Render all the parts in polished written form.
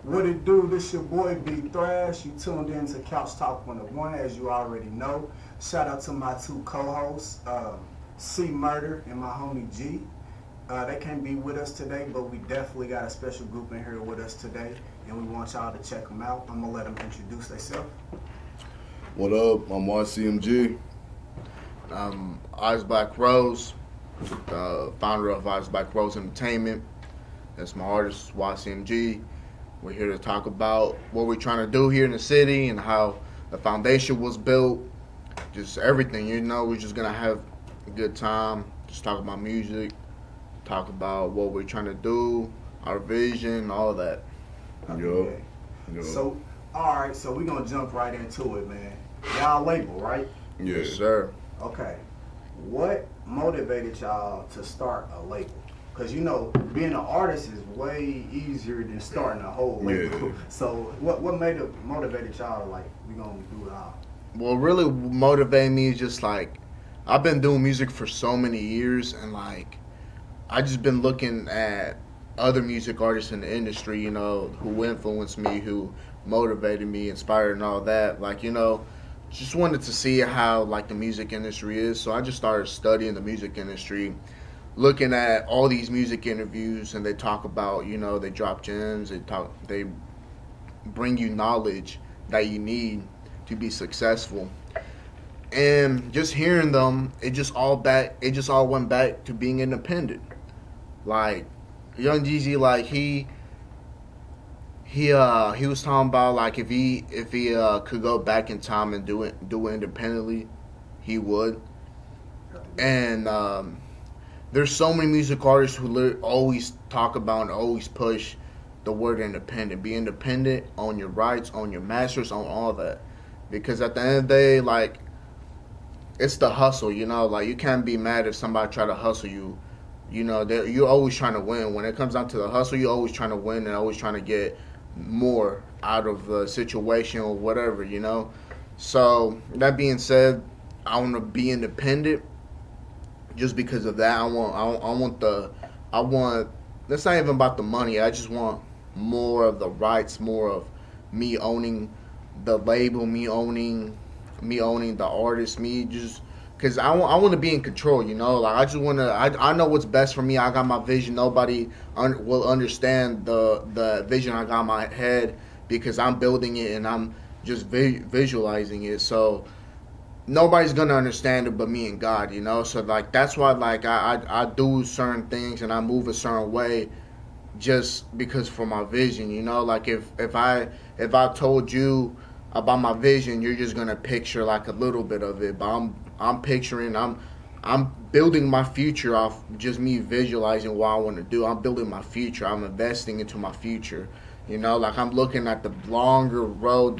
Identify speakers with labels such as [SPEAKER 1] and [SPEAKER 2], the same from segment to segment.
[SPEAKER 1] What it do? This your boy B Thrash. You tuned in to Couch Talk 101, as you already know. Shout out to my two co-hosts, C Murder and my homie G. They can't be with us today, but we definitely got a special group in here with us today, and we want y'all to check them out. I'm gonna let them introduce themselves.
[SPEAKER 2] What up? I'm YCMG. I'm Eyes Black Rose, founder of Eyes Black Rose Entertainment. That's my artist, YCMG. We're here to talk about what we're trying to do here in the city and how the foundation was built. Just everything, we're just going to have a good time. Just talk about music, talk about what we're trying to do, our vision, all of that.
[SPEAKER 1] Okay. Yep. So, all right, so we're going to jump right into it, man. Y'all label, right?
[SPEAKER 2] Yes, sir.
[SPEAKER 1] Okay. What motivated y'all to start a label? Because, being an artist is way easier than starting a whole label. Yeah. So what motivated y'all to, we going to do it all?
[SPEAKER 2] What really motivated me is just, I've been doing music for so many years, and, I just been looking at other music artists in the industry, who influenced me, who motivated me, inspired, and all that. Just wanted to see how, the music industry is. So I just started studying the music industry, looking at all these music interviews, and they talk about, they drop gems, they bring you knowledge that you need to be successful. And just hearing them, it just all went back to being independent. Young Jeezy, he was talking about if he could go back in time and do it independently, he would. And there's so many music artists who always talk about and always push the word independent. Be independent, own your rights, own your masters, own all that. Because at the end of the day, it's the hustle, you can't be mad if somebody try to hustle you. You're always trying to win. When it comes down to the hustle, you're always trying to win and always trying to get more out of the situation or whatever, So that being said, I want to be independent. Just because of that, I want. That's not even about the money. I just want more of the rights, more of me owning the label, me owning the artist, because I want to be in control. I just want to. I know what's best for me. I got my vision. Nobody will understand the vision I got in my head because I'm building it and I'm just visualizing it. So nobody's gonna understand it but me and God, So that's why I do certain things and I move a certain way just because for my vision, If I told you about my vision, you're just gonna picture a little bit of it, but I'm picturing, I'm building my future off just me visualizing what I want to do. I'm building my future. I'm investing into my future. I'm looking at the longer road,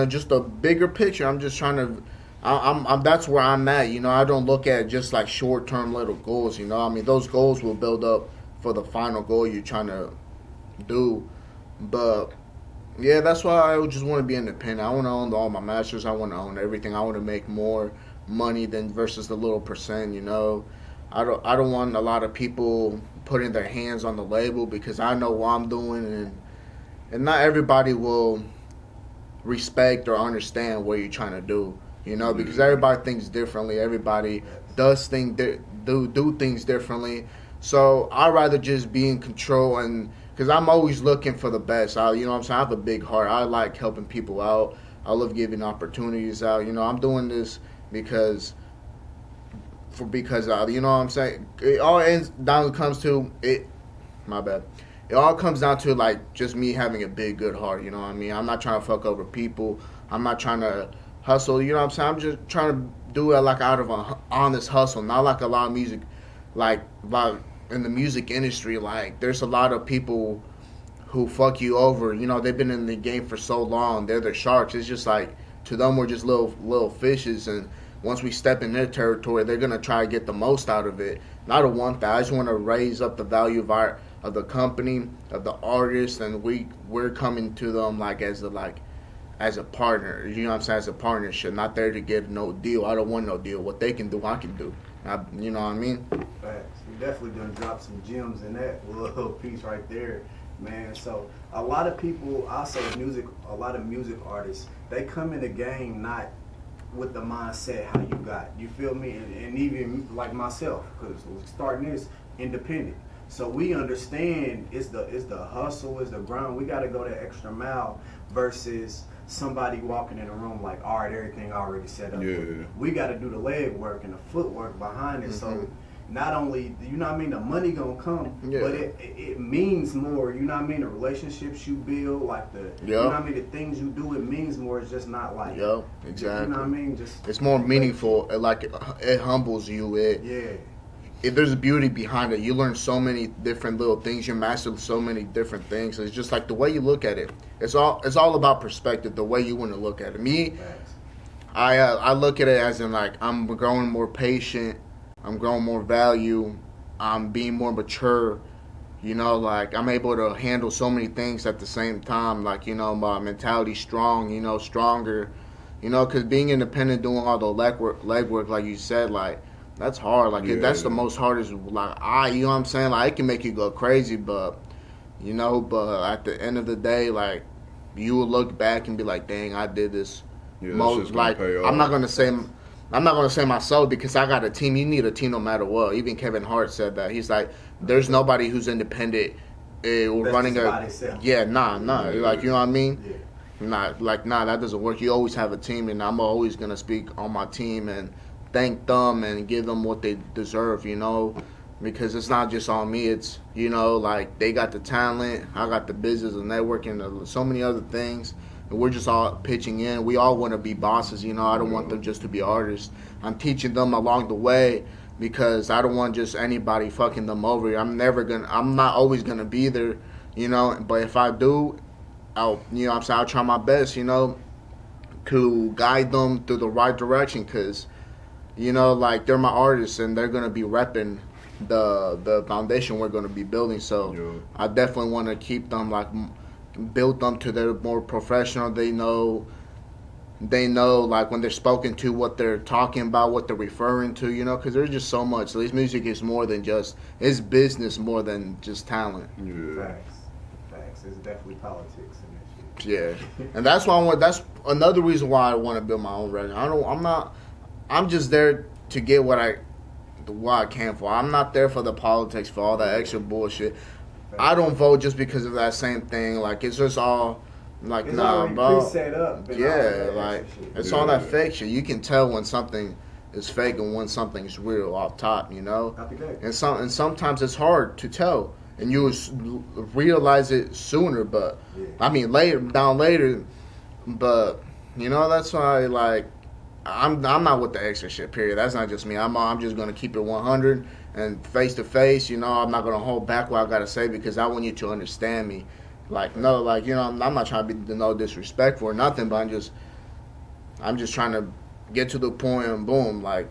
[SPEAKER 2] just the bigger picture. I'm just trying to. I'm that's where I'm at. I don't look at just short-term little goals. Those goals will build up for the final goal you're trying to do. But yeah, that's why I just want to be independent. I want to own all my masters. I want to own everything. I want to make more money than versus the little percent. I don't want a lot of people putting their hands on the label because I know what I'm doing, and not everybody will respect or understand what you're trying to do. Because everybody thinks differently. Everybody does do things differently. So I'd rather just be in control, and because I'm always looking for the best. I have a big heart. I like helping people out. I love giving opportunities out. I'm doing this because it all comes to it. My bad. It all comes down to just me having a big good heart. I'm not trying to fuck over people. I'm not trying to hustle. I'm just trying to do it out of an honest hustle, not like a lot of music, in the music industry. There's a lot of people who fuck you over. They've been in the game for so long. They're the sharks. It's just to them we're just little fishes, and once we step in their territory, they're gonna try to get the most out of it. And I don't want that. I just want to raise up the value of the company, of the artist, and we're coming to them as a partner. You know what I'm saying? As a partnership, not there to get no deal. I don't want no deal. What they can do, I can do. You know what I mean?
[SPEAKER 1] Facts. You definitely done drop some gems in that little piece right there, man. So a lot of people, I say a lot of music artists, they come in the game not with the mindset how you got. You feel me? And even like myself, because starting this independent. So we understand it's the hustle, it's the grind. We got to go the extra mile versus somebody walking in a room like, all right, everything already set up.
[SPEAKER 3] Yeah.
[SPEAKER 1] We got to do the leg work and the footwork behind it.
[SPEAKER 2] Mm-hmm.
[SPEAKER 1] So not only, you know what I mean, the money gonna come,
[SPEAKER 2] Yeah.
[SPEAKER 1] but it means more, you know what I mean, the relationships you build, like you know what I mean, the things you do, it means more. It's just not like,
[SPEAKER 2] Yep, exactly.
[SPEAKER 1] you know what I mean, just
[SPEAKER 2] It's more meaningful. It humbles you. There's a beauty behind it. You learn so many different little things. You master so many different things. It's just like the way you look at it. It's all about perspective. The way you want to look at it. Me,
[SPEAKER 1] Facts.
[SPEAKER 2] I look at it as in like I'm growing more patient. I'm growing more value. I'm being more mature. You know, like I'm able to handle so many things at the same time. Like, you know, my mentality strong. You know, stronger. You know, because being independent, doing all the legwork, like you said, like. That's hard. Like that's the most hardest. Like you know what I'm saying. Like it can make you go crazy, but you know. But at the end of the day, like you will look back and be like, "Dang, I did this."
[SPEAKER 3] Yeah,
[SPEAKER 2] Like I'm not gonna say myself because I got a team. You need a team no matter what. Even Kevin Hart said that. He's like, "There's nobody who's independent or running a." Yeah, nah. Like you know what I mean.
[SPEAKER 1] Yeah.
[SPEAKER 2] Nah, that doesn't work. You always have a team, and I'm always gonna speak on my team and thank them and give them what they deserve, you know, because it's not just on me. It's, you know, like they got the talent, I got the business and networking and so many other things, and we're just all pitching in. We all want to be bosses, you know. I don't want them just to be artists. I'm teaching them along the way because I don't want just anybody fucking them over. I'm not always gonna be there, you know, but if I do, I'll try my best, you know, to guide them through the right direction, because you know, like they're my artists and they're gonna be repping the foundation we're gonna be building. So I definitely want to keep them, like build them to their more professional. They know like when they're spoken to, what they're talking about, what they're referring to. You know, because there's just so much. This music is more than just, it's business more than just talent.
[SPEAKER 3] Yeah.
[SPEAKER 1] Facts. It's definitely politics in this shit.
[SPEAKER 2] Yeah, and that's why that's another reason why I want to build my own record. I'm just there to get what I can for. I'm not there for the politics, for all that extra bullshit. I don't vote just because of that same thing. Like, it's just all, like,
[SPEAKER 1] it's
[SPEAKER 2] nah, bro.
[SPEAKER 1] Set up,
[SPEAKER 2] yeah, like, it's all that fake shit. You can tell when something is fake and when something's real off top, you know? And sometimes it's hard to tell. And you realize it sooner, but, I mean, later, but, you know, that's why, like, I'm not with the extra shit, period. That's not just me. I'm just going to keep it 100 and face to face. You know, I'm not going to hold back what I got to say because I want you to understand me. Like, no, like, you know, I'm not trying to be no disrespectful or nothing, but I'm just trying to get to the point and boom, like,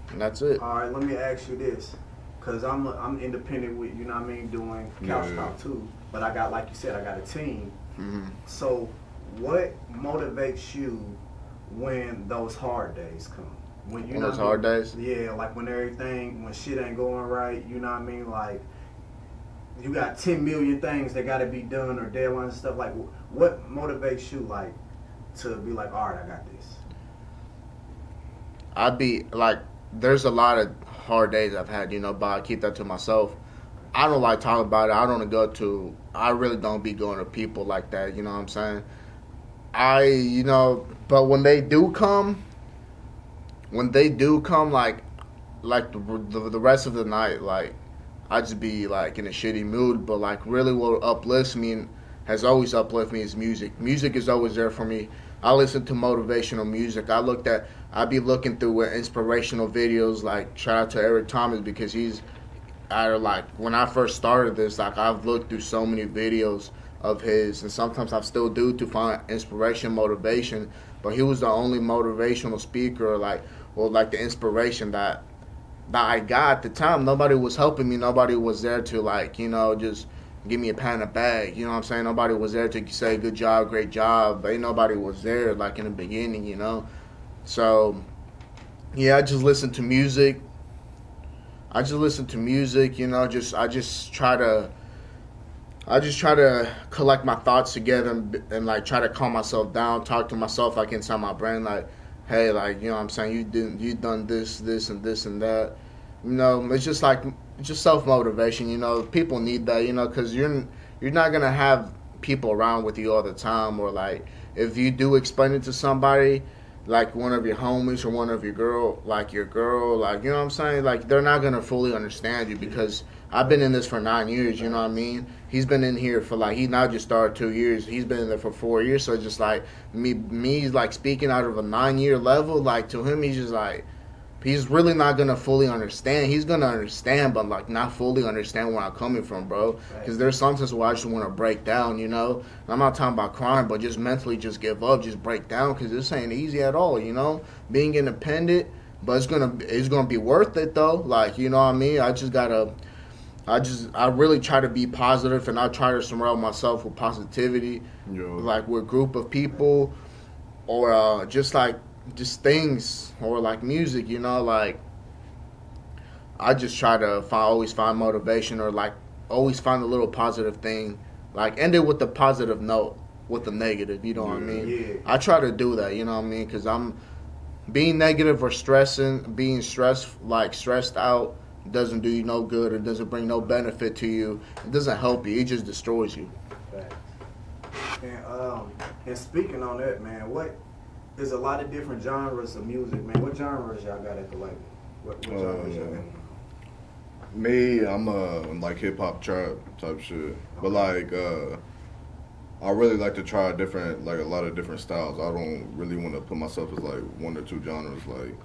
[SPEAKER 2] and that's it.
[SPEAKER 1] All right, let me ask you this, because I'm independent with, you know what I mean, doing Couch Talk too, but I got, like you said, I got a team.
[SPEAKER 2] Mm-hmm.
[SPEAKER 1] So what motivates you when those hard days come? When
[SPEAKER 2] those hard days?
[SPEAKER 1] Yeah, like when shit ain't going right, you know what I mean? Like, you got 10 million things that got to be done or deadlines and stuff. Like, what motivates you, like, to be like, all right, I got this?
[SPEAKER 2] I'd be, like, there's a lot of hard days I've had, you know, but I keep that to myself. I don't like talking about it. I really don't be going to people like that, you know what I'm saying? But when they do come, like the rest of the night, like, I just be, like, in a shitty mood. But, like, really what uplifts me and has always uplifted me is music. Music is always there for me. I listen to motivational music. I be looking through inspirational videos, like, shout out to Eric Thomas, because when I first started this, like, I've looked through so many videos of his, and sometimes I still do, to find inspiration, motivation. But he was the only motivational speaker, like the inspiration that I got at the time. Nobody was helping me. Nobody was there to, like, you know, just give me a pat on the back. You know what I'm saying? Nobody was there to say good job, great job. Ain't nobody was there like in the beginning, you know. So yeah, I just listen to music. You know. I just try to collect my thoughts together and like try to calm myself down, talk to myself like inside my brain, like, hey, like, you know what I'm saying, you done this and this and that. You know, it's just like just self motivation. You know, people need that. You know, because you're not gonna have people around with you all the time, or like if you do explain it to somebody, like one of your homies or one of your girl, like you know what I'm saying, like they're not gonna fully understand you because I've been in this for 9 years. You know what I mean? He's been in here for like he not just started 2 years. He's been in there for 4 years. So it's just like me like speaking out of a 9-year level, like to him, he's just like. He's really not gonna fully understand. He's gonna understand, but like not fully understand where I'm coming from, bro. Because there's sometimes where I just want to break down, you know. And I'm not talking about crying, but just mentally, just give up, just break down. Because this ain't easy at all, you know. Being independent, but it's gonna be worth it though. Like, you know what I mean. I really try to be positive, and I try to surround myself with positivity, like with a group of people, or just things, or like music, you know, like I just try to always find motivation, or like always find a little positive thing, like end it with a positive note with the negative, you know what I mean?
[SPEAKER 1] Yeah.
[SPEAKER 2] I try to do that, you know what I mean? Because I'm being negative or being stressed out doesn't do you no good. It doesn't bring no benefit to you. It doesn't help you. It just destroys you.
[SPEAKER 1] And speaking on that, man, there's a lot of different genres of music, man. What genres y'all got at the label? What genres y'all got?
[SPEAKER 3] Me, I'm like hip hop trap type shit. But like I really like to try a lot of different styles. I don't really want to put myself as like one or two genres, like,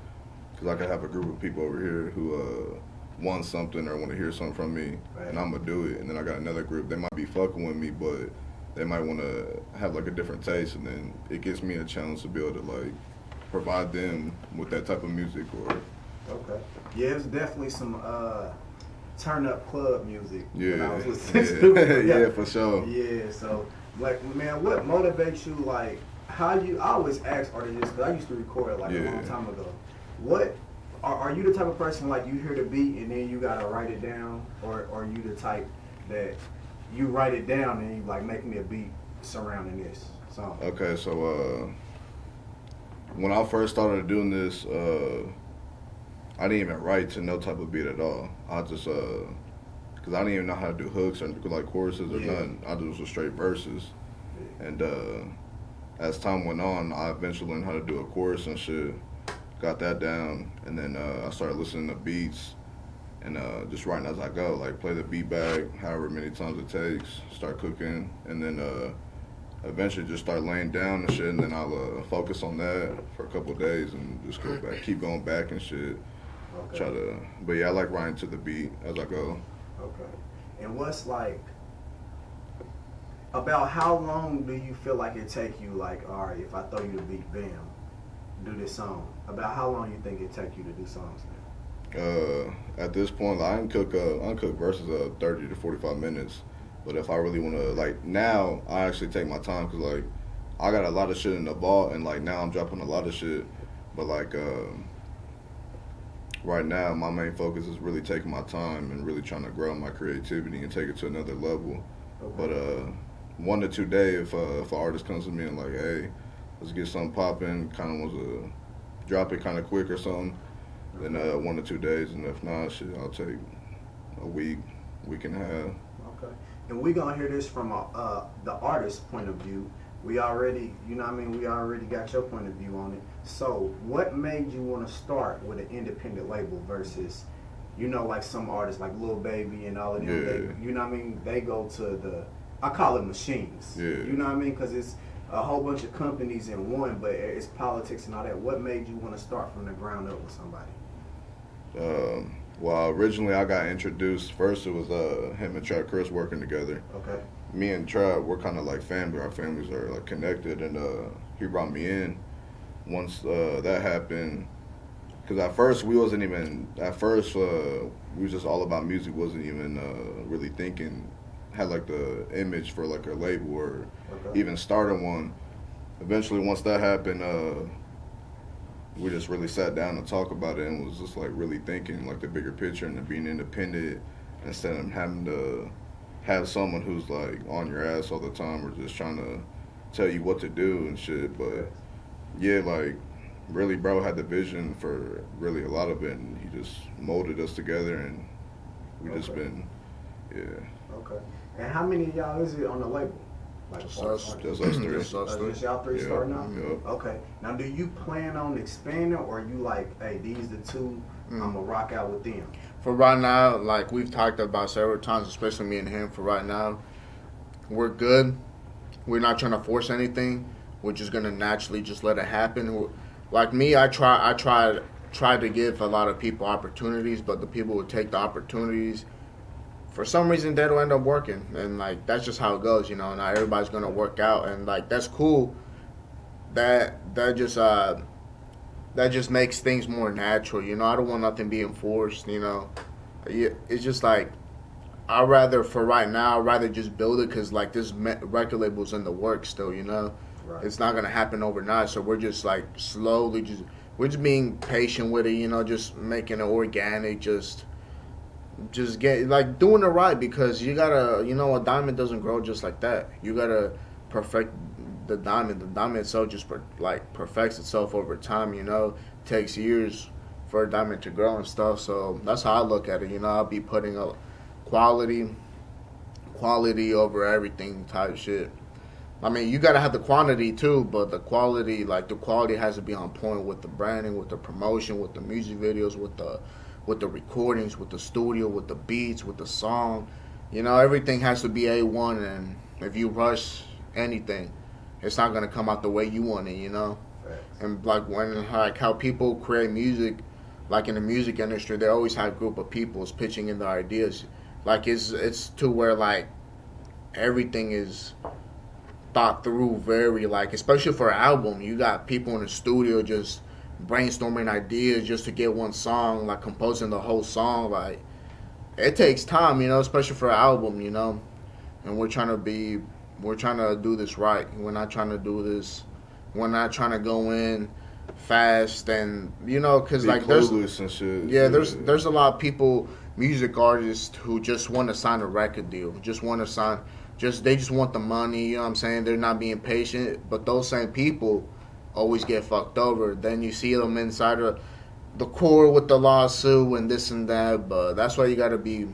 [SPEAKER 3] because I could have a group of people over here who want something or want to hear something from me, and I'm gonna do it. And then I got another group, they might be fucking with me, but they might want to have like a different taste, and then it gives me a challenge to be able to like provide them with that type of music. Or
[SPEAKER 1] okay, yeah, it's definitely some turn up club music.
[SPEAKER 3] Yeah,
[SPEAKER 1] when I was listening to
[SPEAKER 3] yeah, for sure.
[SPEAKER 1] Yeah, so like, man, what motivates you? Like, I always ask artists, because I used to record like a long time ago. What are you the type of person like you hear the beat and then you gotta write it down, or are you the type that you write it down and you like make me a beat surrounding this song?
[SPEAKER 3] Okay, so when I first started doing this, I didn't even write to no type of beat at all. I just because I didn't even know how to do hooks or like choruses or nothing. I just was straight verses. And as time went on, I eventually learned how to do a chorus and shit. Got that down, and then I started listening to beats and just writing as I go, like play the beat back however many times it takes, start cooking, and then eventually just start laying down and shit, and then I'll focus on that for a couple of days and just go back, keep going back and shit. Okay. But yeah, I like writing to the beat as I go.
[SPEAKER 1] Okay. And what's like, about how long do you feel like it take you, like, all right, if I throw you the beat, bam, do this song? About how long you think it take you to do songs now?
[SPEAKER 3] At this point, I can cook verses 30 to 45 minutes. But if I really want to, like, now I actually take my time, because like I got a lot of shit in the vault, and like now I'm dropping a lot of shit. But like right now my main focus is really taking my time and really trying to grow my creativity and take it to another level. Okay. But 1 to 2 days, if an artist comes to me and like, hey, let's get something popping, kind of wants to drop it kind of quick or something, then 1 to 2 days, and if not, shit, I'll take a week and a half.
[SPEAKER 1] Okay. And we gonna hear this from the artist's point of view. We already, you know what I mean, we already got your point of view on it. So what made you want to start with an independent label versus, you know, like some artists like Lil Baby and all of them, they, you know what I mean, they go to I call it machines. Yeah. You know what I mean? Because it's a whole bunch of companies in one, but it's politics and all that. What made you want to start from the ground up with somebody?
[SPEAKER 3] Well, originally I got introduced. First it was him and Trap Chris working together. Okay. Me and Trap, we're kind of like family. Our families are like connected, and he brought me in. Once that happened, because at first we was just all about music. Wasn't even really thinking had like the image for like a label or
[SPEAKER 1] Okay.
[SPEAKER 3] even starting one. Eventually, once that happened, we just really sat down to talk about it and was just like really thinking like the bigger picture and being independent instead of having to have someone who's like on your ass all the time or just trying to tell you what to do and shit. But yeah, like really, bro had the vision for really a lot of it, and he just molded us together, and we just been, yeah.
[SPEAKER 1] Okay. And how many of y'all is it on the label? Like
[SPEAKER 2] Just us.
[SPEAKER 3] Just us three.
[SPEAKER 2] Just us three.
[SPEAKER 1] Just y'all three
[SPEAKER 3] Yeah,
[SPEAKER 1] starting out?
[SPEAKER 3] yeah.
[SPEAKER 1] Okay. Now, do you plan on expanding, or you like, hey, these the two, I'm going to rock out with them?
[SPEAKER 2] For right now, like we've talked about several times, especially me and him, for right now, we're good. We're not trying to force anything. We're just gonna naturally just let it happen. Like me, I try to give a lot of people opportunities, but the people who take the opportunities, for some reason, they don't end up working, and like that's just how it goes, you know. Not everybody's gonna work out, and like that's cool. That just makes things more natural, you know. I don't want nothing being forced, you know. It's just like for right now, I'd rather just build it because like this record label's in the works still, you know.
[SPEAKER 1] Right.
[SPEAKER 2] It's not gonna happen overnight, so we're just like we're just being patient with it, you know, just making it organic, just get like doing it right because you gotta, you know, a diamond doesn't grow just like that. You gotta perfect the diamond. The diamond itself just perfects itself over time, you know. It takes years for a diamond to grow and stuff. So that's how I look at it, you know. I'll be putting a quality over everything type shit. I mean, you gotta have the quantity too, but the quality has to be on point with the branding, with the promotion, with the music videos, with the recordings, with the studio, with the beats, with the song. You know, everything has to be A1, and if you rush anything, it's not gonna come out the way you want it, you know.
[SPEAKER 1] Facts.
[SPEAKER 2] And like how people create music, like in the music industry, they always have a group of people pitching in their ideas. Like it's to where like everything is thought through very, like, especially for an album, you got people in the studio just brainstorming ideas just to get one song, like composing the whole song. Like it takes time, you know, especially for an album, you know. And we're trying to do this right. We're not trying to go in fast, and you know, because like there's
[SPEAKER 3] and shit.
[SPEAKER 2] yeah, there's a lot of people, music artists, who just want to sign a record deal, they just want the money, you know what I'm saying? They're not being patient, but those same people always get fucked over. Then you see them inside of the court with the lawsuit and this and that, but that's why you got to be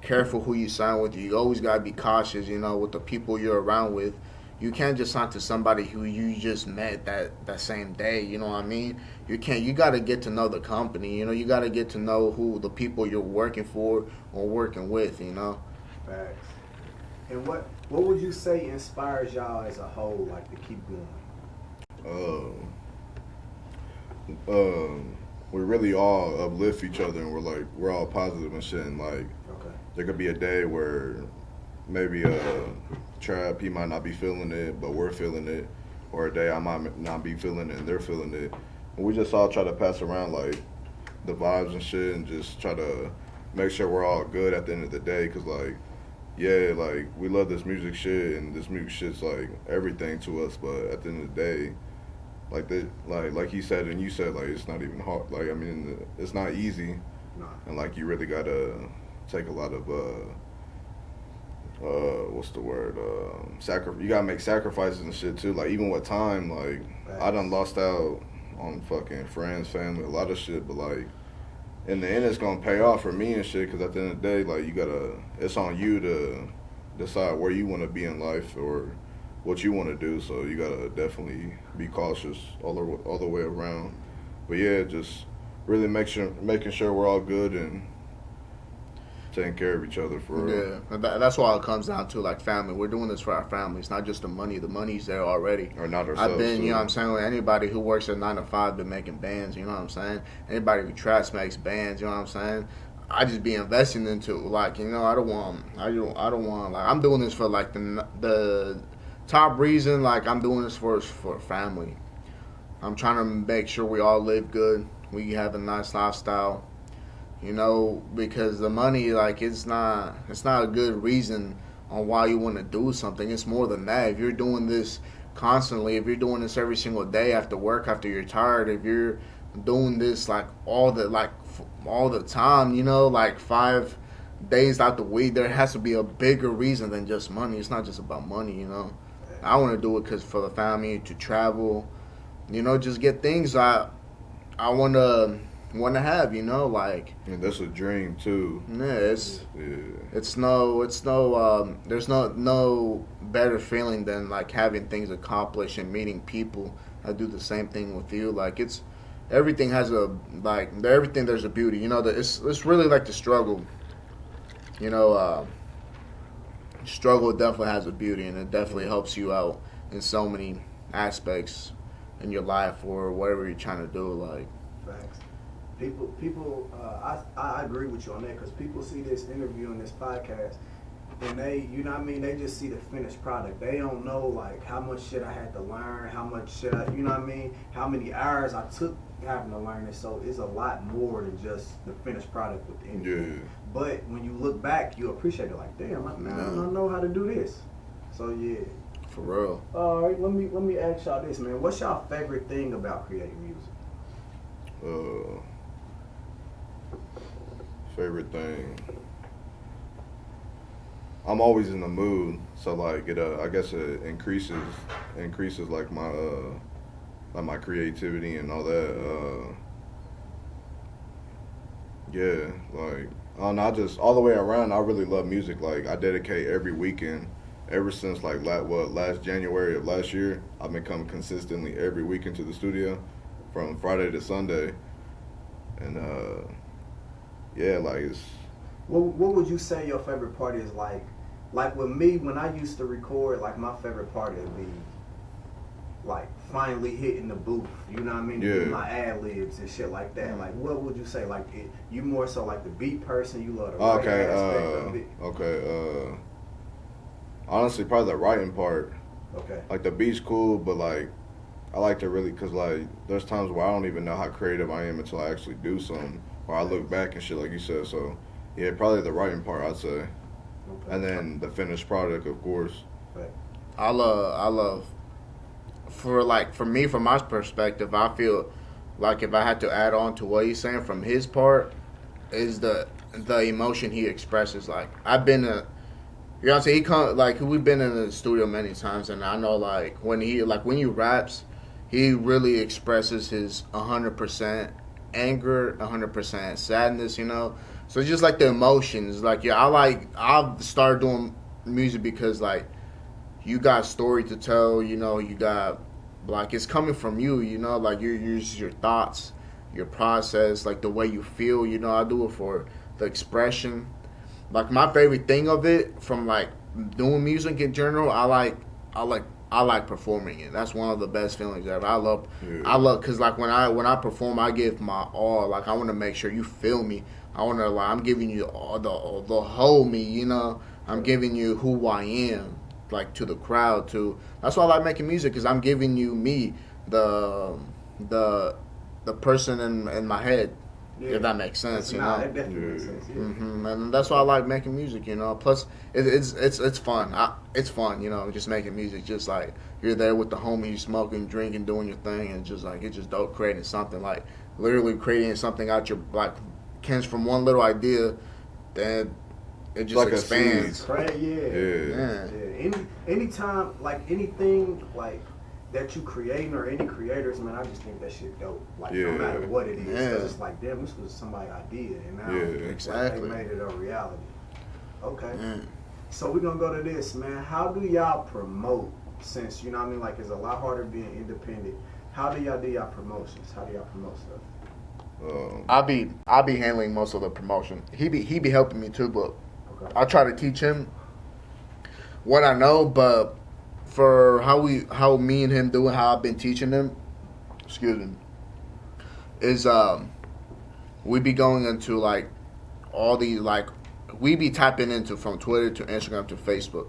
[SPEAKER 2] careful who you sign with. You always got to be cautious, you know, with the people you're around with. You can't just sign to somebody who you just met that same day, you know what I mean? You got to get to know the company, you know, you got to get to know who the people you're working for or working with, you know?
[SPEAKER 1] Facts. And what would you say inspires y'all as a whole, like, to keep going?
[SPEAKER 3] We really all uplift each other, and we're all positive and shit. And like,
[SPEAKER 1] Okay.
[SPEAKER 3] there could be a day where maybe Trap, he might not be feeling it, but we're feeling it, or a day I might not be feeling it and they're feeling it. And we just all try to pass around like the vibes and shit, and just try to make sure we're all good at the end of the day. Cause like, yeah, like we love this music shit, and this music shit's like everything to us. But at the end of the day, like he said and you said, like it's not even hard. Like I mean, it's not easy,
[SPEAKER 1] Nah.
[SPEAKER 3] and like you really gotta take a lot of what's the word? You gotta make sacrifices and shit too. Like even with time, like I done lost out on fucking friends, family, a lot of shit. But like in the end, it's gonna pay off for me and shit. Cause at the end of the day, like it's on you to decide where you want to be in life or what you want to do. So you gotta definitely be cautious all the way around. But yeah, just really making sure we're all good and taking care of each other for real.
[SPEAKER 2] Yeah, that's why it comes down to like family. We're doing this for our family. It's not just the money. The money's there already.
[SPEAKER 3] Or not ourselves.
[SPEAKER 2] I've been,
[SPEAKER 3] too.
[SPEAKER 2] you know what I'm saying, with anybody who works at 9 to 5 been making bands, you know what I'm saying? Anybody who traps makes bands, you know what I'm saying? I just be investing into like, you know, I don't want like I'm doing this for like the top reason, like I'm doing this for family. I'm trying to make sure we all live good. We have a nice lifestyle. You know, because the money, like, it's not a good reason on why you want to do something. It's more than that. If you're doing this constantly, if you're doing this every single day after work, after you're tired, if you're doing this like all the time, you know, like 5 days out the week, there has to be a bigger reason than just money. It's not just about money, you know. I want to do it because for the family, to travel, you know, just get things I want to have, you know, like.
[SPEAKER 3] And that's a dream too.
[SPEAKER 2] Yeah, there's no better feeling than like having things accomplished and meeting people that do the same thing with you. Like everything has there's a beauty, you know. It's really like the struggle, you know. Struggle definitely has a beauty, and it definitely helps you out in so many aspects in your life or whatever you're trying to do. Like,
[SPEAKER 1] facts. People, I agree with you on that, because people see this interview and this podcast, and they, you know what I mean, they just see the finished product. They don't know like how much shit I had to learn, how much shit I, you know what I mean, how many hours I took having to learn it. So it's a lot more than just the finished product with the interview.
[SPEAKER 3] Yeah.
[SPEAKER 1] But when you look back, you appreciate it. Like, damn, man, I don't know how to do this. So yeah.
[SPEAKER 2] for real.
[SPEAKER 1] All right, let me ask y'all this, man. What's y'all favorite thing about creating music?
[SPEAKER 3] Favorite thing. I'm always in the mood, so like it. I guess it increases like my creativity and all that. Yeah, like I don't know. I just all the way around. I really love music. Like I dedicate every weekend. Ever since like last January of last year, I've been coming consistently every weekend to the studio, from Friday to Sunday, and yeah, like it's.
[SPEAKER 1] What would you say your favorite part is like? Like with me, when I used to record, like my favorite part would be like finally hitting the booth. You know what I mean?
[SPEAKER 3] Yeah.
[SPEAKER 1] My ad libs and shit like that. Like, what would you say? Like, you more so like the beat person. You love the writing aspect of it.
[SPEAKER 3] Okay. Honestly, probably the writing part.
[SPEAKER 1] Okay.
[SPEAKER 3] Like the beat's cool, but like I like to really, cause like there's times where I don't even know how creative I am until I actually do something, or I look back and shit like you said. So yeah, probably the writing part, I'd say,
[SPEAKER 1] Okay.
[SPEAKER 3] and then the finished product, of course.
[SPEAKER 1] Right.
[SPEAKER 2] I love for me, from my perspective, I feel like if I had to add on to what he's saying from his part, is the emotion he expresses. Like I've been you know what I'm saying, we've been in the studio many times, and I know like when he raps, he really expresses his 100% anger, 100% sadness, you know. So just like the emotions, like I've started doing music because like you got story to tell, you know, you got like it's coming from you, you know, like your thoughts, your process, like the way you feel, you know. I do it for the expression. Like my favorite thing of it, from like doing music in general, I like performing it. That's one of the best feelings ever. I love because like when I perform, I give my all. Like I want to make sure you feel me. I want to like I'm giving you all the whole me, you know. I'm giving you who I am, like to the crowd too. That's why I like making music, because I'm giving you me, the person in my head. Yeah. If that makes sense, you know.
[SPEAKER 1] That definitely makes sense. Yeah.
[SPEAKER 2] Mm-hmm. And that's why I like making music, you know. Plus, it's fun. It's fun, you know, just making music. Just like you're there with the homies, smoking, drinking, doing your thing, and just like it's just dope creating something. Like literally creating something out your like comes from one little idea, then it just
[SPEAKER 3] like
[SPEAKER 2] expands.
[SPEAKER 1] Right? Yeah. Anytime, like anything, like. That you creating, or any creators, man, I just think that shit dope. Like no matter what it is, 'cause it's like, damn, this was somebody's idea, and now
[SPEAKER 2] exactly.
[SPEAKER 1] they made it a reality. Okay,
[SPEAKER 2] Mm.
[SPEAKER 1] so we're gonna go to this, man. How do y'all promote? Since you know what I mean, like it's a lot harder being independent. How do y'all do y'all promotions? How do y'all promote stuff?
[SPEAKER 2] I'll be handling most of the promotion. He be helping me too, but I try to teach him what I know, but. For how me and him do it, how I've been teaching him, is we be going into like all these like we be tapping into from Twitter to Instagram to Facebook.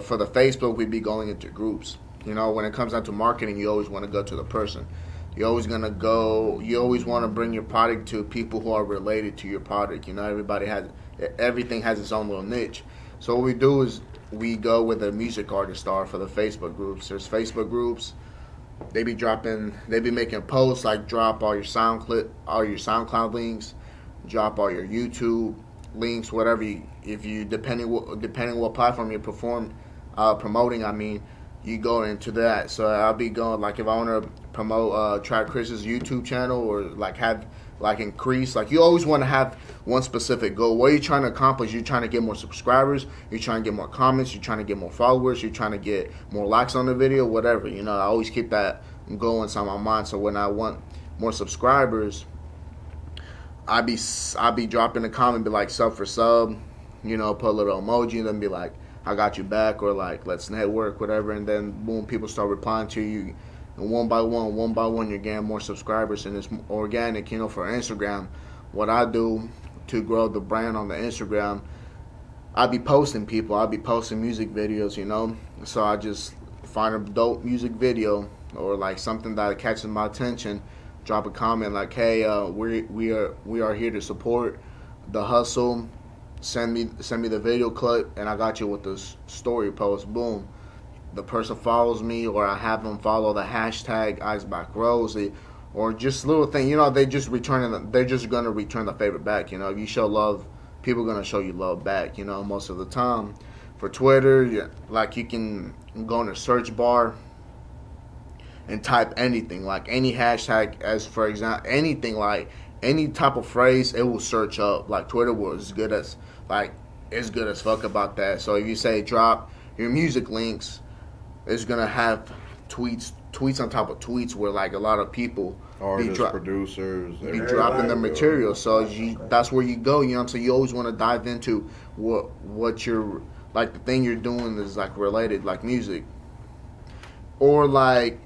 [SPEAKER 2] For the Facebook, we be going into groups. You know, when it comes down to marketing, you always want to go to the person. You always want to bring your product to people who are related to your product. You know, everything has its own little niche. So what we do is we go with a music artist star for the Facebook groups. There's Facebook groups. They be making posts like drop all your SoundCloud links, drop all your YouTube links, whatever if you depending what platform you're promoting. I mean, you go into that. So I'll be going like if I want to promote Track Chris's YouTube channel or like have like increase, like you always want to have one specific goal. What are you trying to accomplish? You're trying to get more subscribers, you're trying to get more comments, you're trying to get more followers, you're trying to get more likes on the video, whatever. I always keep that goal inside my mind. So when I want more subscribers, I be dropping a comment, be like sub for sub, put a little emoji, and then be like, I got you back, or like let's network, whatever. And then boom, people start replying to you. And one by one, you're getting more subscribers, and it's organic. For Instagram, what I do to grow the brand on the Instagram, I be posting people. I be posting music videos. So I just find a dope music video or like something that catches my attention. Drop a comment like, "Hey, we are here to support the hustle. Send me the video clip, and I got you with this story post." Boom. The person follows me, or I have them follow the hashtag IceBackRose, or just little thing. They're just gonna return the favor back. If you show love, people are gonna show you love back. Most of the time. For Twitter, like you can go in the search bar and type anything, like any hashtag, as for example, anything like any type of phrase, it will search up. Like Twitter was as good as fuck about that. So if you say drop your music links, it's gonna have tweets on top of tweets where like a lot of people
[SPEAKER 3] artists, producers,
[SPEAKER 2] be dropping their material. So that's where you go. So you always want to dive into what you're like the thing you're doing is like related, like music, or like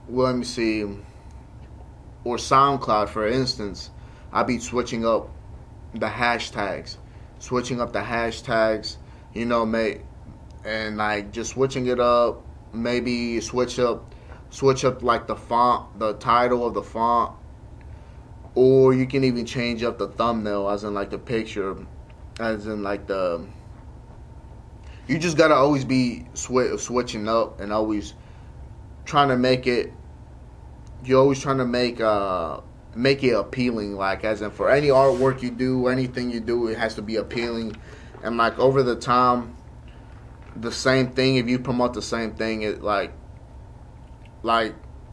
[SPEAKER 2] let me see, or SoundCloud for instance. I be switching up the hashtags, and like just switching it up. Maybe switch up like the font, the title of the font, or you can even change up the thumbnail, as in like the picture, as in like the. You just gotta always be switching up and always trying to make it. You're always trying to make it appealing, like as in for any artwork you do, anything you do, it has to be appealing, and like over the time. The same thing, if you promote the same thing, it like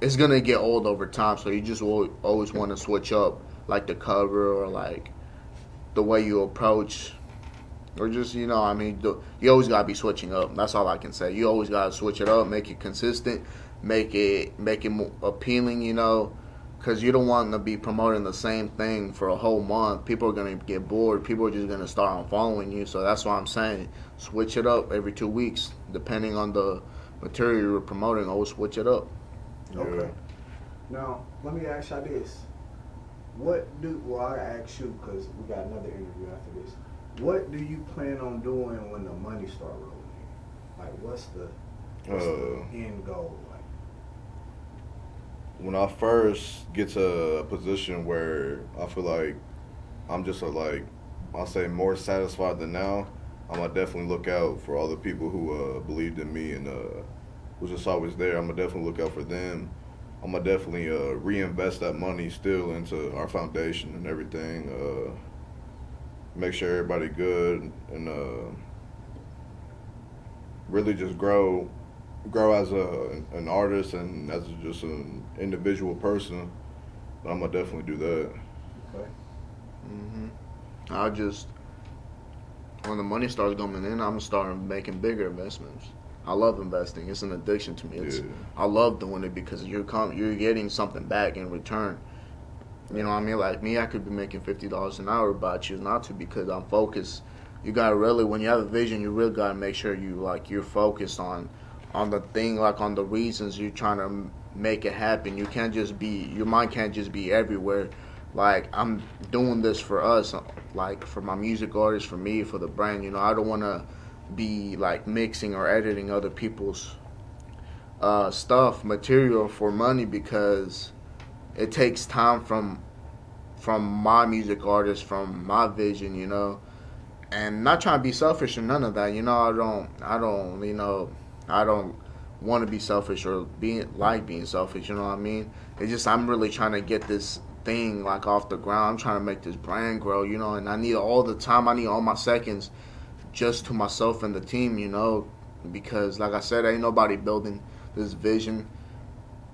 [SPEAKER 2] it's gonna get old over time. So you just will always want to switch up, like the cover or like the way you approach, or just you always gotta be switching up. That's all I can say. You always gotta switch it up, make it consistent, make it more appealing. Because you don't want to be promoting the same thing for a whole month. People are going to get bored. People are just going to start unfollowing you. So that's why I'm saying switch it up every 2 weeks. Depending on the material you're promoting, always switch it up.
[SPEAKER 1] Okay. Now, let me ask you this. I ask you because we got another interview after this. What do you plan on doing when the money start rolling in? Like, what's the end goal?
[SPEAKER 3] When I first get to a position where I feel like I'm just I'll say more satisfied than now, I'm gonna definitely look out for all the people who believed in me and was just always there. I'm gonna definitely look out for them. I'm gonna definitely reinvest that money still into our foundation and everything. Make sure everybody good and really just grow as an artist and as just an individual person. But I'm gonna definitely do that.
[SPEAKER 1] Okay.
[SPEAKER 2] I'll just when the money starts coming in, I'm gonna start making bigger investments. I love investing. It's an addiction to me. I love doing it because you're getting something back in return. You know what I mean? Like me, I could be making $50 an hour, but I choose not to because I'm focused. You gotta really, when you have a vision, you really gotta make sure you're focused on the thing, like on the reasons you're trying to make it happen. Your mind can't just be everywhere. Like I'm doing this for us, like for my music artists, for me, for the brand. I don't want to be like mixing or editing other people's material for money because it takes time from my music artist, from my vision, and not trying to be selfish or none of that. You know, I don't want to be selfish or being selfish. You know what I mean? It's just I'm really trying to get this thing like off the ground. I'm trying to make this brand grow. You know, and I need all the time. I need all my seconds just to myself and the team. You know, because like I said, ain't nobody building this vision.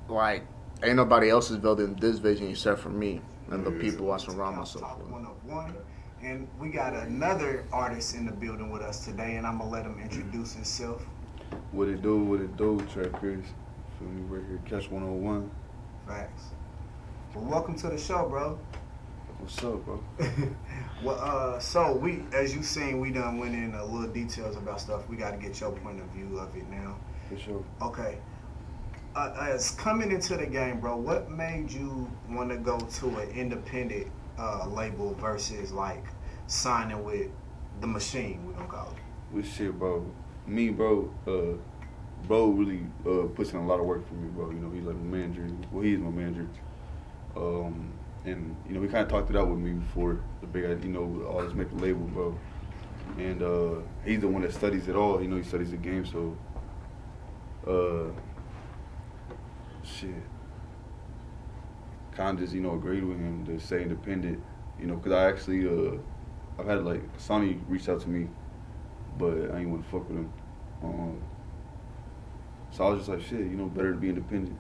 [SPEAKER 2] Like ain't nobody else is building this vision except for me and the people I surround myself with.
[SPEAKER 1] 101. And we got another artist in the building with us today, and I'm gonna let him introduce himself.
[SPEAKER 4] What it do, Trey Chris. Feel me, right here, Catch 101.
[SPEAKER 1] Facts. Well, welcome to the show, bro.
[SPEAKER 4] What's up, bro?
[SPEAKER 1] Well, so we, as you seen, we done went in a little details about stuff. We got to get your point of view of it now.
[SPEAKER 4] For sure.
[SPEAKER 1] Okay. As coming into the game, bro, what made you want to go to an independent label versus like signing with the machine? We gonna call it.
[SPEAKER 4] With shit, bro. Me, bro. Bro really puts in a lot of work for me, bro. You know, he's like my manager. Well, he's my manager. And you know, he kind of talked it out with me before the big, you know, all this make a label, bro. And he's the one that studies it all. You know, he studies the game, so shit. Kind of just, you know, agreed with him to stay independent. You know, cause I actually I've had like Sonny reach out to me, but I ain't want to fuck with him. So I was just like, shit, you know, better to be independent.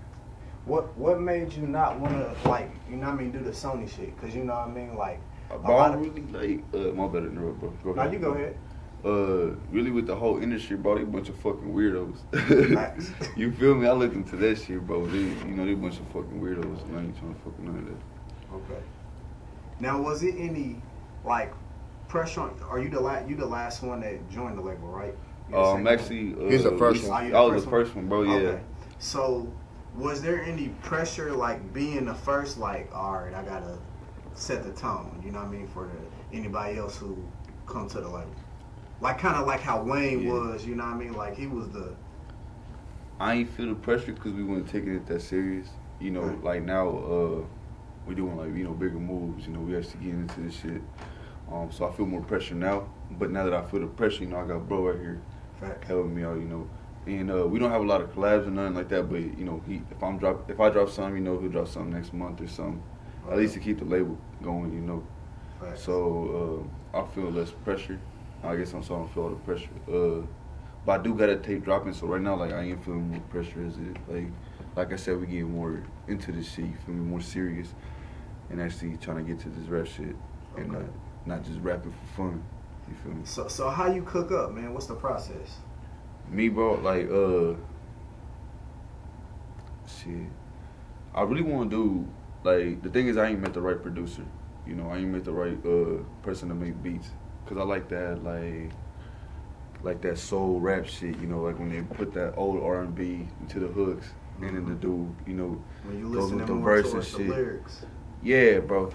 [SPEAKER 1] What made you not want to, like, you know what I mean, do the Sony shit? Because, you know what I mean, like,
[SPEAKER 4] Bro, I really like, my better interrupt, bro. Go ahead.
[SPEAKER 1] No, you go ahead.
[SPEAKER 4] Really with the whole industry, bro, they a bunch of fucking weirdos.
[SPEAKER 1] Nice.
[SPEAKER 4] You feel me? I looked into that shit, bro. They, you know, they a bunch of fucking weirdos, and I ain't trying to fuck with none of that.
[SPEAKER 1] Okay. Now, was it any, like, pressure on, are you the last one that joined the label, right?
[SPEAKER 4] I'm actually,
[SPEAKER 2] He's the first one.
[SPEAKER 4] I was the first one, bro, yeah.
[SPEAKER 1] Okay. So, was there any pressure, like, being the first, like, all right, I gotta set the tone, you know what I mean, for anybody else who come to the label? Like, kind of like how Wayne was, you know what I mean? Like, he was the...
[SPEAKER 4] I ain't feel the pressure because we weren't taking it that serious. You know,
[SPEAKER 1] Right.
[SPEAKER 4] like now, we doing like, you know, bigger moves. You know, we actually getting into this shit. So I feel more pressure now. But now that I feel the pressure, you know, I got bro right here
[SPEAKER 1] Fact.
[SPEAKER 4] helping me out, you know. And we don't have a lot of collabs or nothing like that, but you know, if I drop something, you know, he'll drop something next month or something. At least to keep the label going, you know.
[SPEAKER 1] Fact.
[SPEAKER 4] So I feel less pressure. I guess I'm starting to feel all the pressure. But I do got a tape dropping, so right now, like, I ain't feeling more pressure as it. Like I said, we getting more into this shit, you feel me, more serious, and actually trying to get to this rap shit, and
[SPEAKER 1] Okay.
[SPEAKER 4] not just rapping for fun, you feel me?
[SPEAKER 1] So how you cook up, man? What's the process?
[SPEAKER 4] Me, bro, like, shit. I really want to do, like, the thing is I ain't met the right producer, you know, I ain't met the right person to make beats, because I like that, like that soul rap shit, you know, like when they put that old R&B into the hooks, and then the dude, you know,
[SPEAKER 1] When you
[SPEAKER 4] goes
[SPEAKER 1] listen
[SPEAKER 4] with
[SPEAKER 1] to
[SPEAKER 4] the
[SPEAKER 1] more
[SPEAKER 4] verse and
[SPEAKER 1] towards the
[SPEAKER 4] shit.
[SPEAKER 1] lyrics.
[SPEAKER 4] Yeah, bro.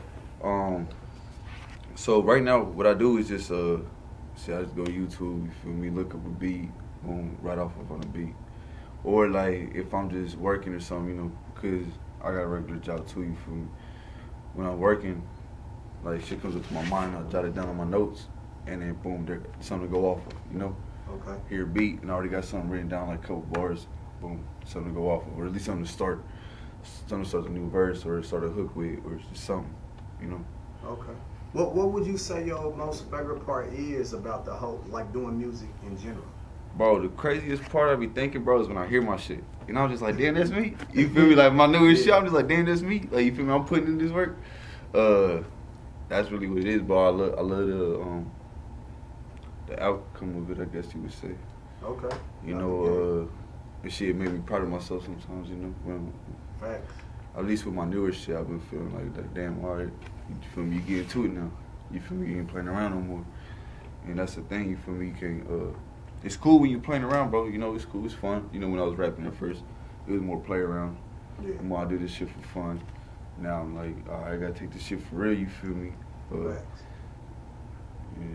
[SPEAKER 4] So right now, what I do is just, see, I just go YouTube, you feel me, look up a beat, boom, right off of on a beat. Or like, if I'm just working or something, you know, because I got a regular job too, you feel me. When I'm working, like, shit comes up to my mind, I jot it down on my notes, and then boom, there's something to go off of, you know?
[SPEAKER 1] Okay.
[SPEAKER 4] Hear a beat, and I already got something written down, like a couple bars, boom, something to go off of, or at least something to start a new verse, or start a hook with, or just something, you know?
[SPEAKER 1] Okay. What would you say your most favorite part is about the whole, like, doing music in general?
[SPEAKER 4] Bro, the craziest part I be thinking, bro, is when I hear my shit. And I'm just like, damn, that's me. You feel me? Like, my newest shit, I'm just like, damn, that's me. Like, you feel me? I'm putting in this work. That's really what it is, bro. I love the outcome of it, I guess you would say.
[SPEAKER 1] Okay.
[SPEAKER 4] You know, and shit made me proud of myself sometimes, you know. When,
[SPEAKER 1] Facts.
[SPEAKER 4] at least with my newer shit, I've been feeling like damn, all right, you feel me? You get into it now. You feel me? You ain't playing around no more. And that's the thing, you feel me? You can't, it's cool when you're playing around, bro. You know, it's cool, it's fun. You know, when I was rapping at first, it was more play around.
[SPEAKER 1] Yeah.
[SPEAKER 4] The more I do this shit for fun. Now I'm like, all right, I gotta take this shit for real, you feel me?
[SPEAKER 1] Facts.
[SPEAKER 4] Yeah.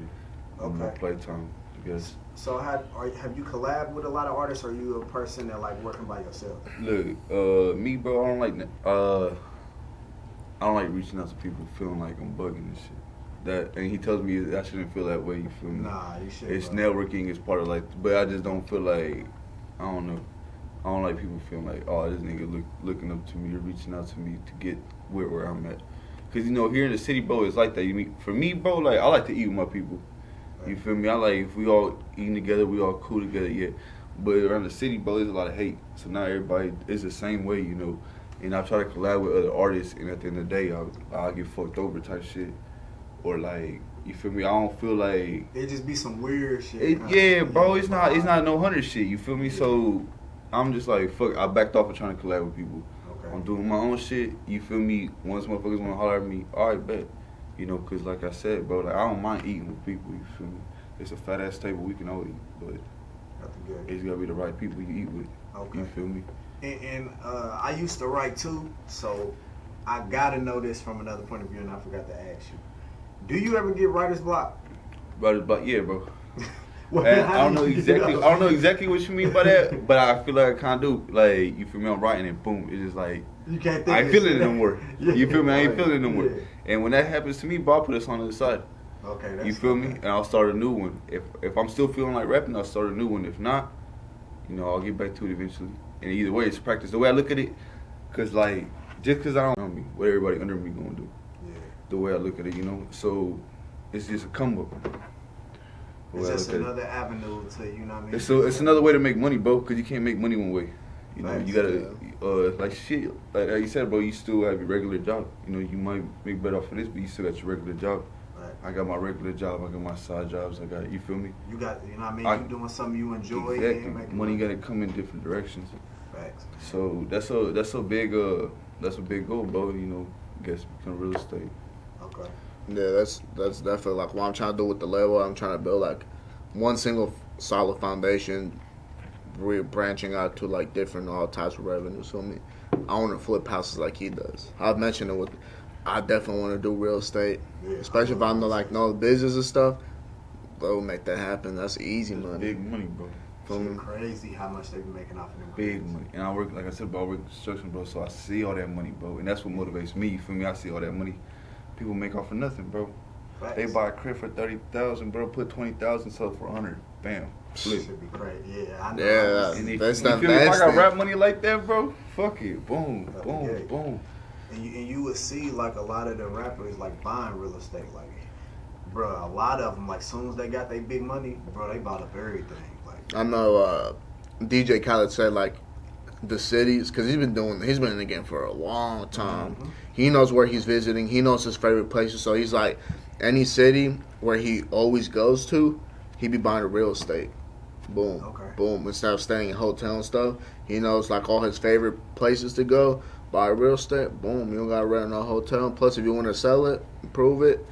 [SPEAKER 4] More
[SPEAKER 1] Okay.
[SPEAKER 4] playtime, I guess.
[SPEAKER 1] So have you collabed with a lot of artists, or are you a person that like working by yourself?
[SPEAKER 4] Look, me, bro, I don't like reaching out to people feeling like I'm bugging and shit. that, and he tells me I shouldn't feel that way. You feel me?
[SPEAKER 1] Nah, you should.
[SPEAKER 4] It's networking is part of like, but I just don't feel like, I don't know. I don't like people feeling like, oh, this nigga looking up to me or reaching out to me to get where I'm at. Cause you know, here in the city, bro, it's like that. For me, bro, like I like to eat with my people. You feel me? I like if we all eating together, we all cool together, yeah. But around the city, bro, there's a lot of hate. So not everybody is the same way, you know. And I try to collab with other artists, and at the end of the day, I'll get fucked over type shit. Or like, you feel me? I don't feel like
[SPEAKER 1] it just be some weird shit.
[SPEAKER 4] Yeah, bro, it's not no 100 shit. You feel me? Yeah. So I'm just like, fuck. I backed off of trying to collab with people. Okay. I'm doing my own shit. You feel me? Once motherfuckers want to holler at me, all right, bet. You know, cause like I said, bro, like I don't mind eating with people. You feel me? It's a fat ass table, we can all eat, but it's gotta be the right people you eat with. Okay. You feel me?
[SPEAKER 1] And I used to write too, so I gotta know this from another point of view, and I forgot to ask you. Do you ever get writer's block?
[SPEAKER 4] Writer's block, yeah, bro.
[SPEAKER 1] Well,
[SPEAKER 4] and I don't know exactly what you mean by that, but I feel like I kind of do. Like, you feel me? I'm writing and boom, it's just like
[SPEAKER 1] you can't think
[SPEAKER 4] I ain't feeling it no more.
[SPEAKER 1] Yeah,
[SPEAKER 4] you feel me? I ain't feeling it no more. Yeah. And when that happens to me, bro, I put this on the side.
[SPEAKER 1] Okay, that's
[SPEAKER 4] you feel me? And I'll start a new one. If I'm still feeling like rapping, I'll start a new one. If not, you know, I'll get back to it eventually. And either way, it's practice. The way I look at it, cause like just cause I don't know me, what everybody under me gonna do. Yeah. The way I look at it, you know. So it's just a come up.
[SPEAKER 1] It's just another avenue to, you know what I mean?
[SPEAKER 4] It's another way to make money, bro. Cause you can't make money one way. You know, you gotta like shit. Like you said, bro, you still have your regular job. You know, you might make better off of this, but you still got your regular job. I got my regular job. I got my side jobs. I got, you feel me?
[SPEAKER 1] You got, you know what I mean? You doing something you enjoy.
[SPEAKER 4] Exactly. Money got to come in different directions.
[SPEAKER 1] Facts.
[SPEAKER 4] So that's a big goal, bro. You know, I guess become real estate.
[SPEAKER 1] Okay.
[SPEAKER 2] Yeah, that's definitely like what I'm trying to do with the label. I'm trying to build like one single solid foundation, branching out to like different all types of revenue. So I mean, I want to flip houses like he does. I've mentioned it with. I definitely want to do real estate, especially if I know the business and stuff. Bro, make that happen. That's easy money.
[SPEAKER 4] Big money, bro.
[SPEAKER 1] It's crazy how much they be making off of them.
[SPEAKER 4] Big money. And I work, like I said, bro, I work construction, bro. So I see all that money, bro, and that's what motivates me. You feel me? I see all that money people make off of nothing, bro. Facts. They buy a crib for $30,000, bro. Put $20,000, sell for $100. Bam. Flip.
[SPEAKER 1] Should be great. Yeah, I know.
[SPEAKER 2] Yeah,
[SPEAKER 1] and
[SPEAKER 2] that's
[SPEAKER 4] you feel me? If I got rap money like that, bro, fuck it. Boom, boom, boom.
[SPEAKER 1] And you would see like a lot of the rappers like buying real estate, like, bro, a lot of them like soon as they got their big money, bro, they bought up everything. Like,
[SPEAKER 2] I know DJ Khaled said like the cities, because he's been in the game for a long time. Mm-hmm. He knows where he's visiting. He knows his favorite places. So he's like, any city where he always goes to, he be buying a real estate. Boom, boom. Instead of staying in hotel and stuff, he knows like all his favorite places to go. Buy real estate, boom. You don't gotta rent a hotel. Plus, if you want to sell it, improve it,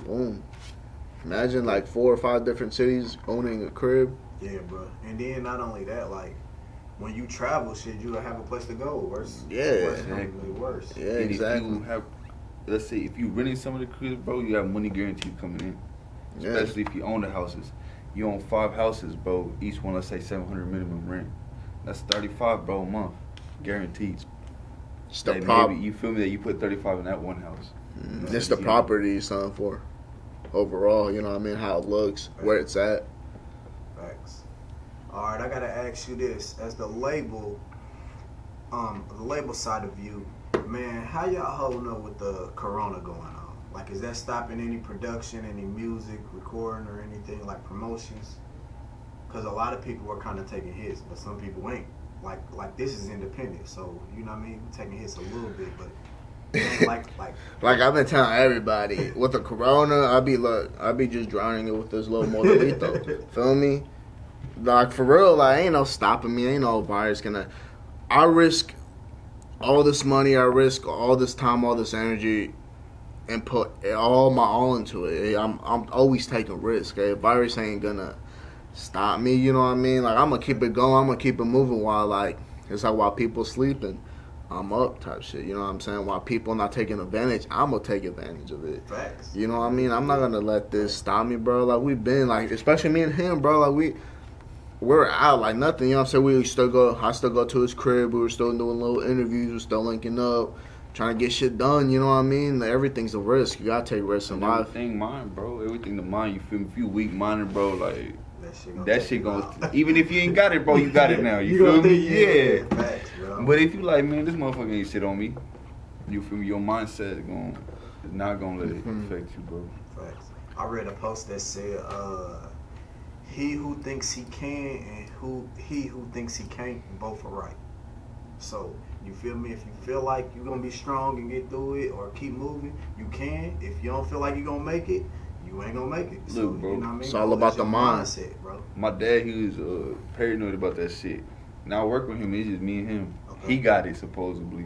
[SPEAKER 2] boom. Imagine like 4 or 5 different cities owning a crib.
[SPEAKER 1] Yeah, bro. And then not only that, like when you travel, shit, you have a place to go. Worse.
[SPEAKER 2] Yeah.
[SPEAKER 1] Exactly. Worse.
[SPEAKER 2] Yeah, and exactly.
[SPEAKER 4] If you have, let's say, if you renting some of the cribs, bro, you have money guaranteed coming in. Especially if you own the houses. You own 5 houses, bro. Each one, let's say, $700 minimum rent. That's $35, bro, a month, guaranteed.
[SPEAKER 2] It's the
[SPEAKER 4] maybe, you feel me, that you put 35 in that one house.
[SPEAKER 2] It's the property you're selling for. Overall, you know what I mean? How it looks, where it's at.
[SPEAKER 1] Facts. Alright, I gotta ask you this. As the label side of you, man, how y'all holding up with the corona going on? Like, is that stopping any production, any music, recording, or anything like promotions? Because a lot of people are kind of taking hits, but some people ain't. Like this is independent, so you know what I mean. We're taking hits a little bit, but
[SPEAKER 2] like I've been telling everybody with the corona, I be just drowning it with this little modelito. Feel me? Like for real, like ain't no stopping me. Ain't no virus gonna. I risk all this money. I risk all this time, all this energy, and put all my all into it. I'm always taking risks. Okay? Virus ain't gonna stop me, you know what I mean? Like, I'm gonna keep it going, I'm gonna keep it moving while, like, it's like while people sleeping, I'm up type shit, you know what I'm saying? While people not taking advantage, I'm gonna take advantage of it.
[SPEAKER 1] Facts.
[SPEAKER 2] You know what I mean? I'm not gonna let this stop me, bro. Like, we've been, like, especially me and him, bro, like, we're out like nothing, you know what I'm saying? I still go to his crib, we were still doing little interviews, we're still linking up, trying to get shit done. You know what I mean? Everything's a risk. You gotta take risks in
[SPEAKER 4] And
[SPEAKER 2] life.
[SPEAKER 4] everything mine, bro. Everything to mine. You feel me? If you weak minded, bro, like
[SPEAKER 1] That
[SPEAKER 4] shit gonna. Even if you ain't got it, bro, you got it now. You
[SPEAKER 1] gonna
[SPEAKER 4] feel me?
[SPEAKER 1] think,
[SPEAKER 4] Yeah.
[SPEAKER 1] Facts, bro.
[SPEAKER 4] But if you like, man, this motherfucker ain't shit on me. You feel me? Your mindset is not gonna let it affect you, bro.
[SPEAKER 1] Facts. I read a post that said, "He who thinks he can and he who thinks he can't, both are right." So you feel me? If you feel like you're gonna be strong and get through it or keep moving, you can. If you don't feel like you're gonna make it, you ain't gonna make it. So,
[SPEAKER 4] Look, bro,
[SPEAKER 1] you know what I mean?
[SPEAKER 2] it's all about the
[SPEAKER 1] mindset, bro.
[SPEAKER 4] My dad, he was paranoid about that shit. Now I work with him. It's just me and him.
[SPEAKER 1] Okay.
[SPEAKER 4] He got it supposedly,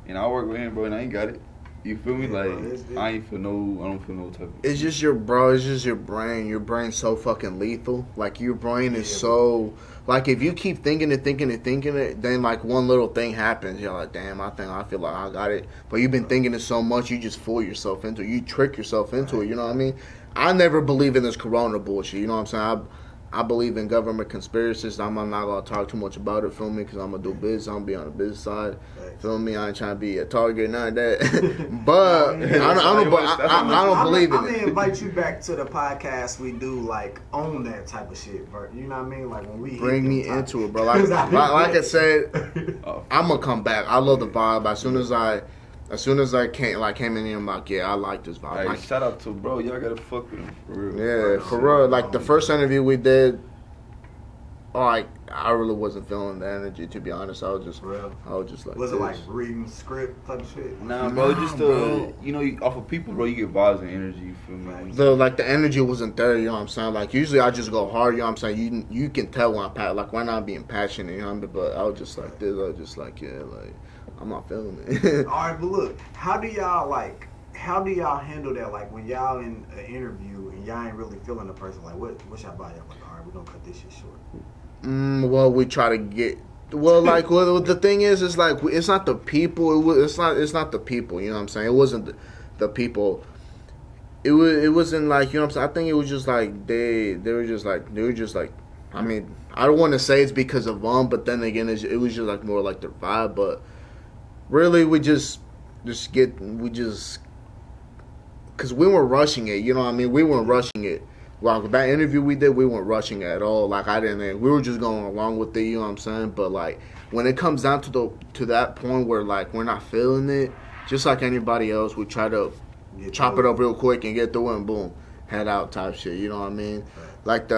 [SPEAKER 4] and I work with him, bro, and I ain't got it. You feel me?
[SPEAKER 1] Yeah,
[SPEAKER 4] Like
[SPEAKER 1] bro, it's-
[SPEAKER 4] I don't feel no type of.
[SPEAKER 2] It's just your It's just your brain. Your brain's so fucking lethal. Like your brain is
[SPEAKER 1] Yeah,
[SPEAKER 2] so. Like if you keep thinking it, then like one little thing happens. You're like, damn, I feel like I got it. But you've been thinking it so much, you just fool yourself into it. You trick yourself into it. You know what I mean? I never believe in this corona bullshit. You know what I'm saying? I believe in government conspiracies. I'm not gonna talk too much about it. Feel me? Because I'm gonna do business. I'm gonna be on the business side.
[SPEAKER 1] Facts.
[SPEAKER 2] Feel me? I ain't trying to be a target, none of that. But I don't believe in
[SPEAKER 1] I'm
[SPEAKER 2] it.
[SPEAKER 1] gonna invite you back to the podcast we do, like on that type of shit, bro. You know what I mean? Like when we
[SPEAKER 2] Bring
[SPEAKER 1] hit
[SPEAKER 2] me
[SPEAKER 1] them
[SPEAKER 2] into
[SPEAKER 1] topics.
[SPEAKER 2] it, bro. Like I said,
[SPEAKER 4] Oh,
[SPEAKER 2] I'm gonna come back. I love the vibe. As soon as I came in here, I'm like, yeah, I like this vibe.
[SPEAKER 4] Hey,
[SPEAKER 2] Like,
[SPEAKER 4] shout out to bro. Y'all gotta fuck with him for real.
[SPEAKER 2] yeah, for real. Like the first interview we did, like I really wasn't feeling the energy. To be honest, I was just like,
[SPEAKER 1] Was it
[SPEAKER 2] this.
[SPEAKER 1] like reading script type of shit?
[SPEAKER 4] Nah, bro. Just
[SPEAKER 2] bro.
[SPEAKER 4] you know, off of people, bro. You get vibes and energy. You feel me?
[SPEAKER 2] The energy wasn't there, you know what I'm saying? Like usually I just go hard, you know what I'm saying? You can tell when when I'm not being passionate, you know what I mean? But I was just like this, I was just like, yeah, like I'm not feeling it.
[SPEAKER 1] All right, but look, how do y'all handle that? Like when y'all in an interview and y'all ain't really feeling the person, like what's y'all body? Like, all right, we're gonna cut this shit short.
[SPEAKER 2] Well, we try to get. Well, like, the thing is like it's not the people. It's not the people. You know what I'm saying? It wasn't the people. It wasn't like, you know what I'm saying. I think it was just like they were just like. I mean, I don't want to say it's because of them, but then again, it was just like more like their vibe. But really, we just because we weren't rushing it. You know what I mean? We weren't rushing it. Like that interview we did, we weren't rushing it at all. Like we were just going along with it. You know what I'm saying? But like when it comes down to that point where like we're not feeling it, just like anybody else, we try to chop it up real quick and get through it and boom, head out type shit. You know what I mean? Like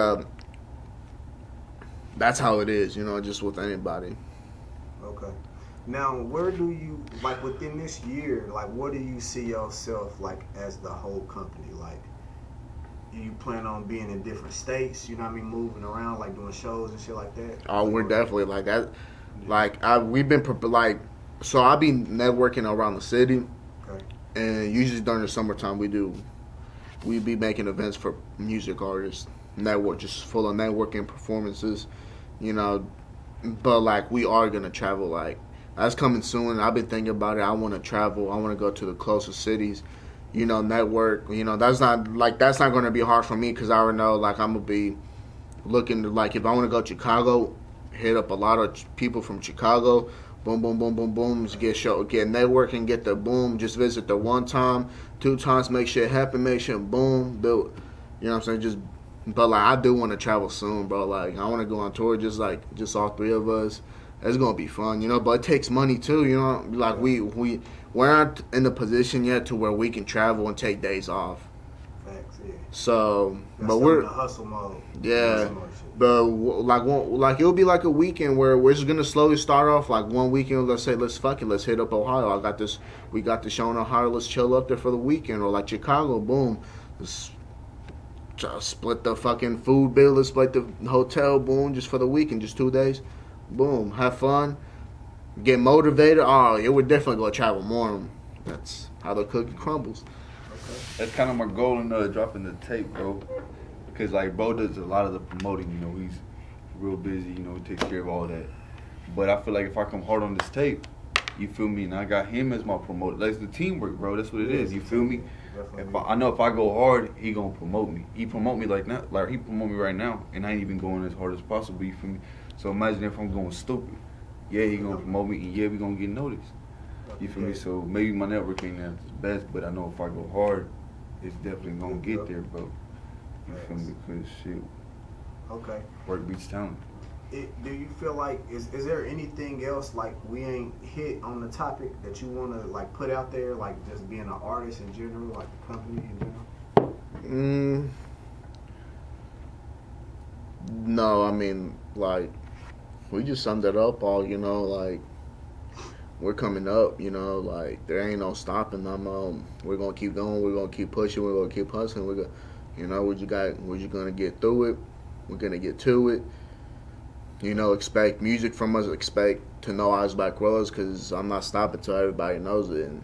[SPEAKER 2] that's how it is. You know, just with anybody.
[SPEAKER 1] Okay. Now, where do you, like within this year, like what do you see yourself like as the whole company? Like, do you plan on being in different states? You know what I mean? Moving around, like doing shows and shit like that?
[SPEAKER 2] Oh, we're definitely like that. Like we've been like, so I be networking around the city,
[SPEAKER 1] Okay.
[SPEAKER 2] and usually during the summertime we be making events for music artists, just full of networking performances, you know. But like we are gonna travel, like that's coming soon. I've been thinking about it. I want to travel. I want to go to the closest cities, you know, network. You know, that's not going to be hard for me because I already know like I'm gonna be looking to, like if I want to go to Chicago, hit up a lot of people from Chicago. Boom, boom, boom, boom, boom. Just get networking, get the boom. Just visit the 1 time, 2 times, make shit happen, make shit boom, build. You know what I'm saying? But like I do want to travel soon, bro. Like I want to go on tour, just all 3 of us. It's gonna be fun, you know. But it takes money too, you know. Like we're not in the position yet to where we can travel and take days off.
[SPEAKER 1] Facts, yeah.
[SPEAKER 2] So,
[SPEAKER 1] That's
[SPEAKER 2] but we're
[SPEAKER 1] in the hustle mode.
[SPEAKER 2] yeah.
[SPEAKER 1] Hustle mode shit.
[SPEAKER 2] But like it'll be like a weekend where we're just gonna slowly start off. Like one weekend, let's say let's hit up Ohio. We got this show in Ohio. Let's chill up there for the weekend. Or like Chicago, boom. Let's split the fucking food bill. Let's split the hotel, boom, just for the weekend, just 2 days. Boom, have fun, get motivated. Oh, yeah, we're definitely gonna travel more. That's how the cookie crumbles.
[SPEAKER 4] That's kind of my goal in dropping the tape, bro. Because like bro does a lot of the promoting. You know, he's real busy. You know, he takes care of all that. But I feel like if I come hard on this tape, you feel me, and I got him as my promoter. That's the teamwork, bro. That's what it is. You feel me? I know if I go hard, he gonna promote me. He promote me like now, like he promote me right now, and I ain't even going as hard as possible. You feel me? So imagine if I'm going stupid. Yeah, he gonna promote me, and yeah, we gonna get noticed. You feel me? So maybe my network ain't at its best, but I know if I go hard, it's definitely gonna get there, bro. You feel me? Because shit,
[SPEAKER 1] Okay.
[SPEAKER 4] work beats talent.
[SPEAKER 1] Do you feel like is there anything else like we ain't hit on the topic that you want to like put out there, like just being an artist in general, like the company in general?
[SPEAKER 2] No, I mean, like, we just summed it up all, you know, like, we're coming up, you know, like, there ain't no stopping them. We're going to keep going, we're going to keep pushing, we're going to keep hustling, you know, we're just going to get through it, we're going to get to it, you know, expect music from us, expect to know us back rows, because I'm not stopping till everybody knows it, and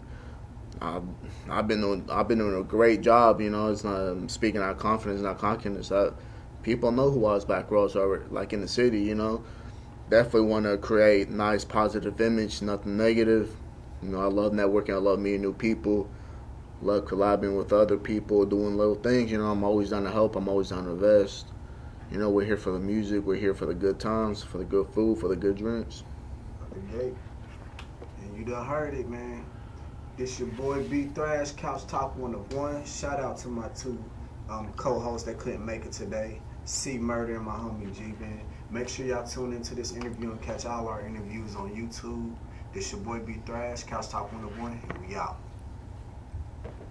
[SPEAKER 2] I've been doing a great job, you know, it's not, I'm speaking out of confidence, not cockiness, people know who was back rows are, like, in the city, you know. Definitely want to create nice, positive image, nothing negative. You know, I love networking. I love meeting new people. Love collabing with other people, doing little things. You know, I'm always down to help. I'm always down to invest. You know, we're here for the music. We're here for the good times, for the good food, for the good drinks.
[SPEAKER 1] Okay. And you done heard it, man. This your boy B Thrash, Couch Talk 101. Shout out to my two co-hosts that couldn't make it today, C Murder and my homie G Man. Make sure y'all tune into this interview and catch all our interviews on YouTube. This your boy B Thrash, Couch Talk 101, and we out.